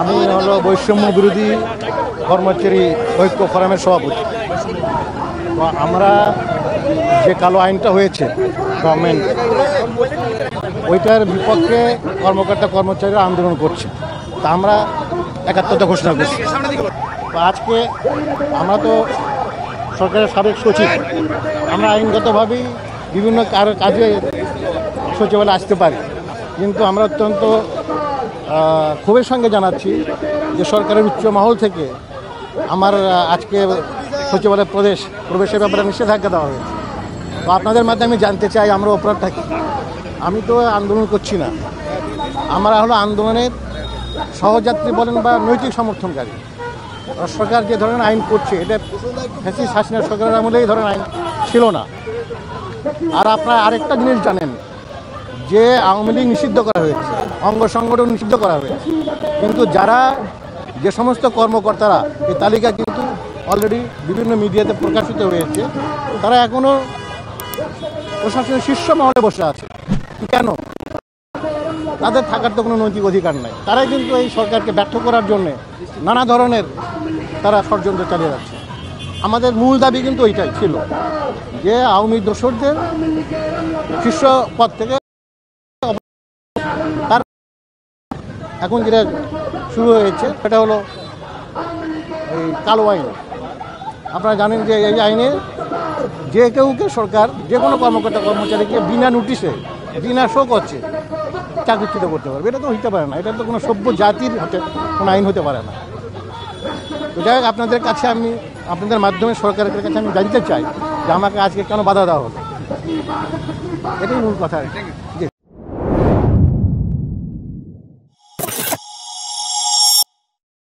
আমি হলো বৈষম্য বিরোধী কর্মচারী ঐক্য ফোরামের সভাপতি। তো আমরা যে কালো আইনটা হয়েছে গভর্নমেন্ট, ওইটার বিপক্ষে কর্মকর্তা কর্মচারীরা আন্দোলন করছে। তা আমরা একাত্মতা ঘোষণা করছি। তো আজকে আমরা তো সরকারের সাবেক সচিব, আমরা আইনগতভাবেই বিভিন্ন কাজে সচিবালয়ে আসতে পারি, কিন্তু আমরা অত্যন্ত ক্ষোভের সঙ্গে জানাচ্ছি যে সরকারের উচ্চ মহল থেকে আমার আজকে সচিবালয়ে প্রবেশের ব্যাপারে নিষেধাজ্ঞা দেওয়া হয়েছে। তো আপনাদের মাধ্যমে আমি জানতে চাই আমরা অপরাধটা কি। আমি তো আন্দোলন করছি না, আমরা হলো আন্দোলনের সহযাত্রী বলেন বা নৈতিক সমর্থনকারী। সরকার যে ধরনের আইন করছে এটা ফ্যাসিস্ট হাসিনা সরকারের আমলে এই ধরনের আইন ছিল না। আর আপনারা আরেকটা জিনিস জানেন যে আওয়ামী লীগ নিষিদ্ধ করা হয়েছে, অঙ্গ সংগঠন নিষিদ্ধ করা হয়েছে, কিন্তু যে সমস্ত কর্মকর্তারা এই তালিকা কিন্তু অলরেডি বিভিন্ন মিডিয়াতে প্রকাশিত হয়েছে, তারা এখনও প্রশাসনের শীর্ষ মহলে বসে আছে। কেন? তাদের থাকার তো কোনো নৈতিক অধিকার নাই। তারাই কিন্তু এই সরকারকে ব্যর্থ করার জন্যে নানা ধরনের তারা ষড়যন্ত্র চালিয়ে যাচ্ছে। আমাদের মূল দাবি কিন্তু ওইটাই ছিল যে আওয়ামী দোসরদের শীর্ষ পদ থেকে তার এখন যেটা শুরু হয়েছে সেটা হলো এই কালো আইন। আপনারা জানেন যে এই আইনে যে কেউকে সরকার যে কোনো কর্মকর্তা কর্মচারীকে বিনা নোটিশে বিনা শো করছে চাকরিচ্যুত করতে পারবে। এটা তো হইতে পারে না, এটা তো কোনো সভ্য জাতির কোনো আইন হতে পারে না। তো যাই হোক, আপনাদের কাছে আমি আপনাদের মাধ্যমে সরকারের কাছে আমি জানতে চাই যে আমাকে আজকে কেন বাধা দেওয়া হলো, এটাই মূল কথা।